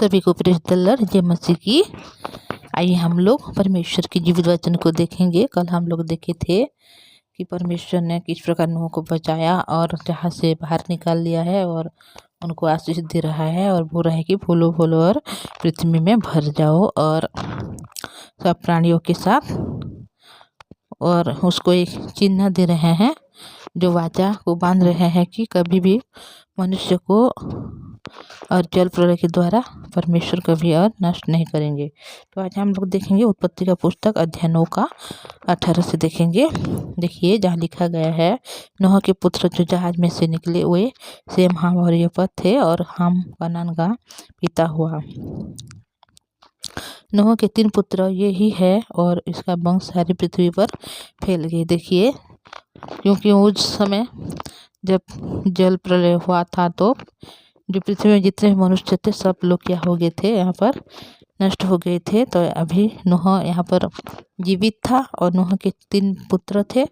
सभी को praise the Lord, जय मसीह की। आइए हम लोग परमेश्वर के जीवित वचन को देखेंगे। कल हम लोग देखे थे कि परमेश्वर ने किस प्रकार नूह को बचाया और जहाँ से बाहर निकाल लिया है और उनको आशीष दे रहा है और बोल रहा है कि फूलो फूलो और पृथ्वी में भर जाओ और सब प्राणियों के साथ, और उसको एक चिन्ह दे रहे हैं जो वाचा को बांध रहे हैं कि कभी भी मनुष्य को और जल प्रलय के द्वारा परमेश्वर कभी और नष्ट नहीं करेंगे। तो आज हम लोग देखेंगे उत्पत्ति का पुस्तक अध्याय 9 का 18 से देखेंगे। देखिए जहाँ लिखा गया है, नूह के पुत्र जो जहाज में से निकले वे सेम, हाम और यफत थे, और हाम कनान का पिता हुआ। नूह के 3 पुत्र ये ही है और इसका वंश सारी पृथ्वी पर फैल गए। देखिए क्योंकि उस समय जब जल प्रलय हुआ था तो जो पृथ्वी में जितने मनुष्य थे सब लोग क्या हो गए थे, यहाँ पर नष्ट हो गए थे। तो अभी नूह यहाँ पर जीवित था और नूह के 3 पुत्र थे,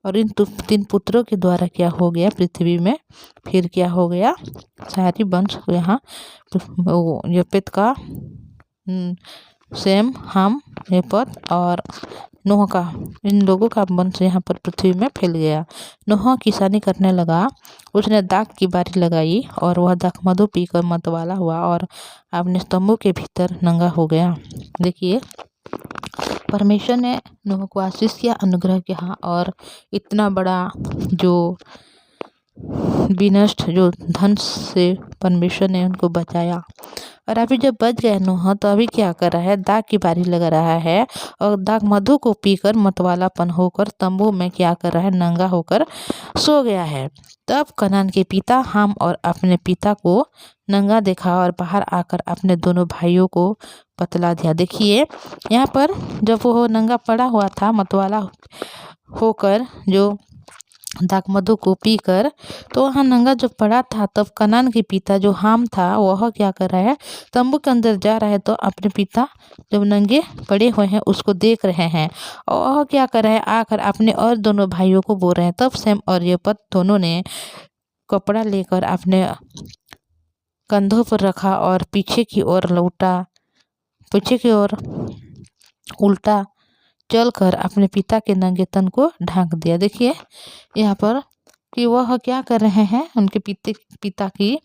और इन 3 पुत्रों के द्वारा क्या हो गया, पृथ्वी में फिर क्या हो गया, सारी वंश यहाँ यपेत का सेम, हाम, यफत और नूह का, इन लोगों का वंश यहाँ पर पृथ्वी में फैल गया। नूह किसानी करने लगा, उसने दाख की बारी लगाई और वह दाख मधु पीकर मतवाला हुआ और अपने स्तंभों के भीतर नंगा हो गया। देखिए परमेश्वर ने नूह को आशीष किया, अनुग्रह किया और इतना बड़ा जो विनष्ट जो धन से परमेश्वर ने उनको बचाया। और अभी जब बच गया नूह तो अभी क्या कर रहा है, दाख की बारी लगा रहा है और दाख मधु को पीकर मतवालापन होकर तंबू में क्या कर रहा है, नंगा होकर सो गया है। तब कनान के पिता हाम और अपने पिता को नंगा देखा और बाहर आकर अपने दोनों भाइयों को बतला दिया। देखिए यहाँ पर जब वो नंगा पड़ा हुआ था मतवाला होकर जो दाख मधु को पीकर, तो वहाँ नंगा जो पड़ा था, तब कनान के पिता जो हाम था वह क्या कर रहा है, तंबू के अंदर जा रहा है। तो अपने पिता जब नंगे पड़े हुए हैं उसको देख रहे हैं और वह क्या कर रहा है, आकर अपने और दोनों भाइयों को बोल रहे हैं। तब सेम और यफत दोनों ने कपड़ा लेकर अपने कंधों पर रखा और पीछे की ओर उल्टा चलकर अपने पिता के नंगे तन को ढांक दिया। देखिए यहाँ पर कि वह क्या कर रहे हैं, उनके पिता की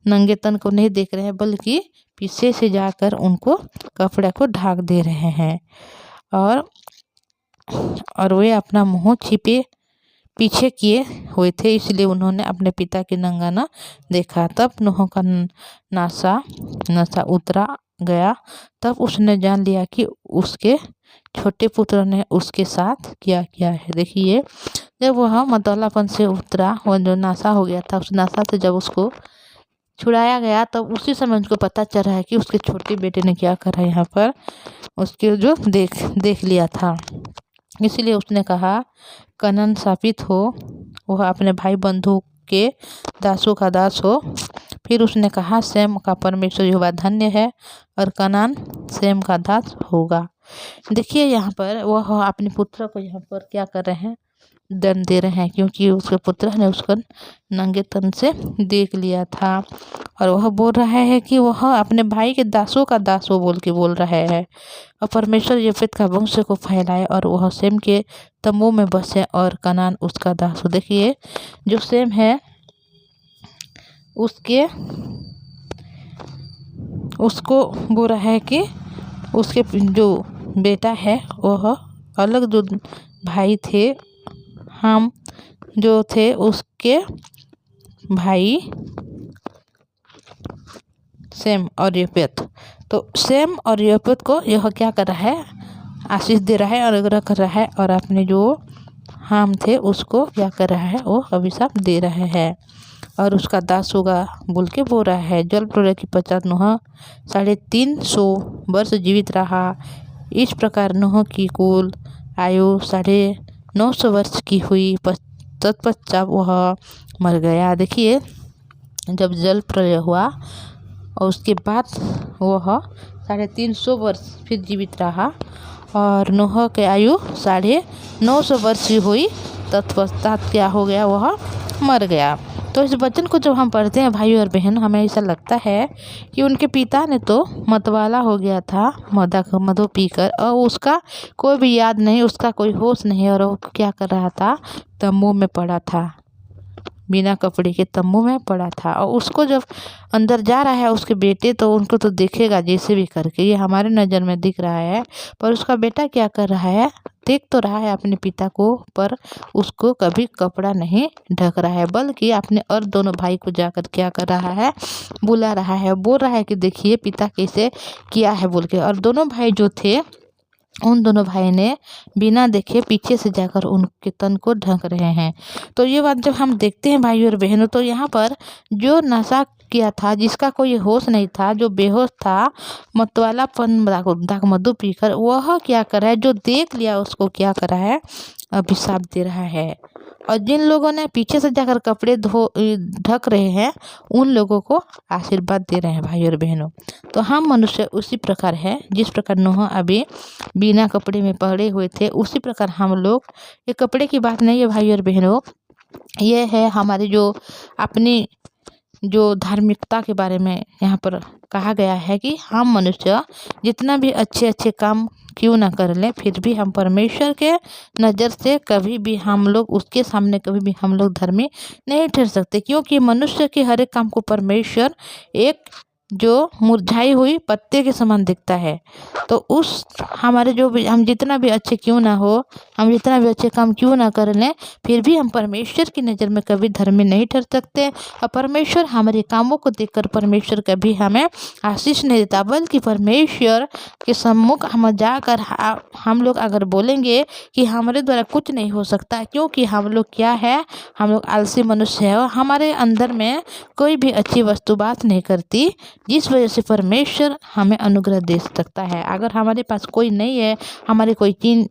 नंगे तन को नहीं देख रहे हैं बल्कि पीछे से जाकर उनको कपड़े को ढांक दे रहे हैं, और वे अपना मुंह छिपे पीछे किए हुए थे, इसलिए उन्होंने अपने पिता के नंगा न देखा। तब नूह का नशा उतरा गया। तब उसने जान लिया कि उसके छोटे पुत्र ने उसके साथ क्या किया है। देखिए जब वह मतवालापन से उतरा, वह जो नशा हो गया था, उस नशा से जब उसको छुड़ाया गया तब उसी समय उसको पता चल रहा है कि उसके छोटे बेटे ने क्या करा, यहाँ पर उसके जो देख लिया था। इसलिए उसने कहा, कनान शापित हो, वह अपने भाई बंधु के दासों का दास हो। फिर उसने कहा, सेम का परमेश्वर यहोवा धन्य है और कनान सेम का दास होगा। देखिए यहाँ पर वह अपने पुत्र को यहाँ पर क्या कर रहे हैं, दंड दे रहे हैं, क्योंकि उसके पुत्र ने उसको नंगे तन से देख लिया था। और वह बोल रहा है कि वह अपने भाई के दासों का दास हो बोल रहा है, और परमेश्वर यफेत का वंश को फैलाए और वह सेम के तंबू में बसे और कनान उसका दास हो। देखिए जो सेम है उसको बोल रहा है कि उसके जो बेटा है वह अलग, जो भाई थे हम जो थे उसके भाई सेम और यफेत, तो सेम और यफेत को यह क्या कर रहा है, आशीष दे रहा है, अनुग्रह कर रहा है, और अपने जो हाम थे उसको क्या कर रहा है, वो अभिशाप दे रहा है और उसका दास होगा बोल के बोल रहा है। जल प्रलय के पश्चात नूह 350 वर्ष जीवित रहा। इस प्रकार नूह की कुल आयु 950 वर्ष की हुई। तत्पश्चात वह मर गया। देखिए जब जल प्रलय हुआ और उसके बाद वह 350 वर्ष फिर जीवित रहा और नूह के आयु 950 वर्ष की हुई। तत्पश्चात क्या हो गया, वह मर गया। तो इस वचन को जब हम पढ़ते हैं भाई और बहन, हमें ऐसा लगता है कि उनके पिता ने तो मतवाला हो गया था मधु पीकर, और उसका कोई भी याद नहीं, उसका कोई होश नहीं, और वो क्या कर रहा था, तंबू में पड़ा था, बिना कपड़े के तंबू में पड़ा था। और उसको जब अंदर जा रहा है उसके बेटे, तो उनको तो दिखेगा जैसे भी करके, ये हमारे नज़र में दिख रहा है, पर उसका बेटा क्या कर रहा है, देख तो रहा है अपने पिता को, पर उसको कभी कपड़ा नहीं ढक रहा है, बल्कि अपने और दोनों भाई को जाकर क्या कर रहा है, बुला रहा है, बोल रहा है कि देखिए पिता कैसे किया है बोल के। और दोनों भाई जो थे, उन दोनों भाई ने बिना देखे पीछे से जाकर उनके तन को ढक रहे हैं। तो ये बात जब हम देखते हैं भाई और बहनों, तो यहाँ पर जो नशा किया था, जिसका कोई होश नहीं था, जो बेहोश था मतवालापन दाक मधु पीकर, वह क्या कर रहा है, जो देख लिया उसको क्या कर रहा है, अभिशाप दे रहा है। और जिन लोगों ने पीछे से जाकर कपड़े ढक रहे हैं, उन लोगों को आशीर्वाद दे रहे हैं भाई और बहनों। तो हम मनुष्य उसी प्रकार है, जिस प्रकार नूह अभी बिना कपड़े में पड़े हुए थे, उसी प्रकार हम लोग, ये कपड़े की बात नहीं है भाई और बहनों, ये है हमारी जो अपनी जो धार्मिकता के बारे में यहाँ पर कहा गया है कि हम मनुष्य जितना भी अच्छे अच्छे काम क्यों ना कर लें, फिर भी हम परमेश्वर के नज़र से कभी भी हम लोग, उसके सामने कभी भी हम लोग धर्मी नहीं ठहर सकते, क्योंकि मनुष्य के हर एक काम को परमेश्वर एक जो मुरझाई हुई पत्ते के समान दिखता है। तो उस हमारे जो भी, हम जितना भी अच्छे क्यों ना हो, हम जितना भी अच्छे काम क्यों ना कर लें, फिर भी हम परमेश्वर की नज़र में कभी धर्मी नहीं ठहर सकते। और परमेश्वर हमारे कामों को देखकर परमेश्वर कभी हमें आशीष नहीं देता, बल्कि परमेश्वर के सम्मुख हम जाकर हम लोग अगर बोलेंगे कि हमारे द्वारा कुछ नहीं हो सकता, क्योंकि हम लोग क्या है, हम लोग आलसी मनुष्य है, और हमारे अंदर में कोई भी अच्छी वस्तु बात नहीं करती, जिस वजह से परमेश्वर हमें अनुग्रह दे सकता है। अगर हमारे पास कोई नहीं है, हमारी कोई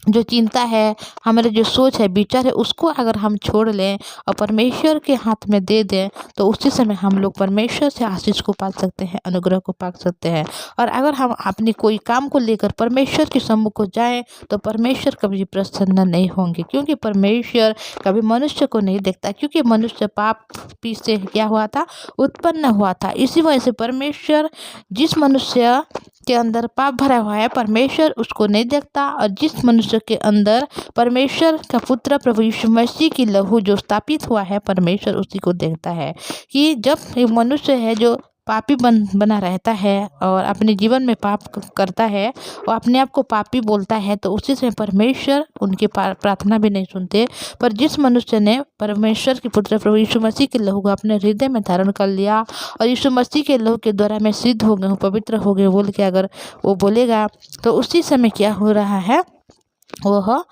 जो चिंता है, हमारे जो सोच है, विचार है, उसको अगर हम छोड़ लें और परमेश्वर के हाथ में दे दें, तो उसी समय हम लोग परमेश्वर से आशीष को पा सकते हैं, अनुग्रह को पा सकते हैं। और अगर हम अपनी कोई काम को लेकर परमेश्वर के सम्मुख को जाएं, तो परमेश्वर कभी प्रसन्न नहीं होंगे, क्योंकि परमेश्वर कभी मनुष्य को नहीं देखता, क्योंकि मनुष्य पाप से क्या हुआ था, उत्पन्न हुआ था। इसी वजह से परमेश्वर, जिस मनुष्य के अंदर पाप भरा हुआ है, परमेश्वर उसको नहीं देखता, और जिस मनुष्य के अंदर परमेश्वर का पुत्र प्रभु यीशु मसीह की लहू जो स्थापित हुआ है, परमेश्वर उसी को देखता है। कि जब एक मनुष्य है जो पापी बना रहता है और अपने जीवन में पाप करता है और अपने आप को पापी बोलता है, तो उसी से परमेश्वर उनकी प्रार्थना भी नहीं सुनते। पर जिस मनुष्य ने परमेश्वर के पुत्र प्रभु यीशु मसीह के लहू को अपने हृदय में धारण कर लिया और यीशु मसीह के लहू के द्वारा मैं सिद्ध हो गया हूँ, पवित्र हो गए बोल के अगर वो बोलेगा, तो उसी समय क्या हो रहा है, वह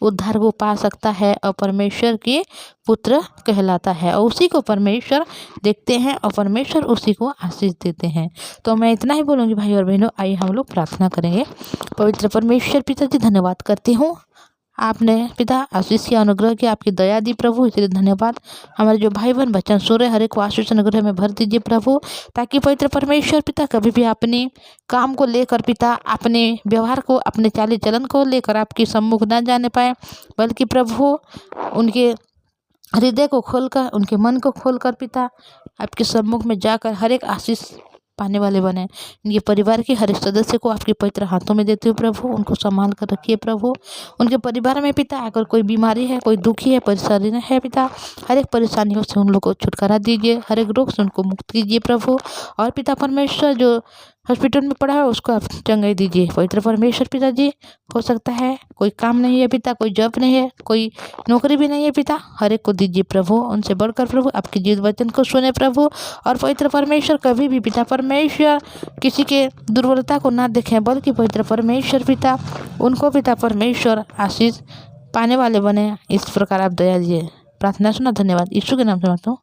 उद्धार को पा सकता है और परमेश्वर के पुत्र कहलाता है, और उसी को परमेश्वर देखते हैं और परमेश्वर उसी को आशीष देते हैं। तो मैं इतना ही बोलूँगी भाई और बहनों, आइए हम लोग प्रार्थना करेंगे। पवित्र परमेश्वर पिताजी, धन्यवाद करती हूँ, आपने पिता आशीष की, अनुग्रह की, आपकी दया दी प्रभु, इसलिए धन्यवाद। हमारे जो भाई बहन बच्चन सो रहे, हर एक को आशीष अनुग्रह में भर दीजिए प्रभु, ताकि पवित्र परमेश्वर पिता कभी भी अपने काम को लेकर पिता, अपने व्यवहार को, अपने चाली चलन को लेकर आपकी सम्मुख न जाने पाए, बल्कि प्रभु उनके हृदय को खोलकर, उनके मन को खोलकर पिता आपके सम्मुख में जाकर हर एक आशीष पाने वाले बने। इनके परिवार के हर एक सदस्य को आपके पवित्र हाथों में देते हो प्रभु, उनको संभाल कर रखिए प्रभु। उनके परिवार में पिता अगर कोई बीमारी है, कोई दुखी है, परेशानी है पिता, हर एक परेशानियों से उन लोगों को छुटकारा दीजिए, हर एक रोग से उनको मुक्त कीजिए प्रभु। और पिता परमेश्वर जो हॉस्पिटल में पड़ा है उसको आप चंगाई दीजिए पवित्र परमेश्वर पिताजी। हो सकता है कोई काम नहीं है पिता, कोई जॉब नहीं है, कोई नौकरी भी नहीं है पिता, हर एक को दीजिए प्रभु, उनसे बढ़कर प्रभु आपके जीव वचन को सुने प्रभु। और पवित्र परमेश्वर कभी भी पिता परमेश्वर किसी के दुर्बलता को ना देखें, बल्कि पवित्र परमेश्वर पिता उनको पिता परमेश्वर आशीष पाने वाले बने। इस प्रकार आप दया दीजिए, प्रार्थना सुना, धन्यवाद, यीशु के नाम से मांगता हूँ।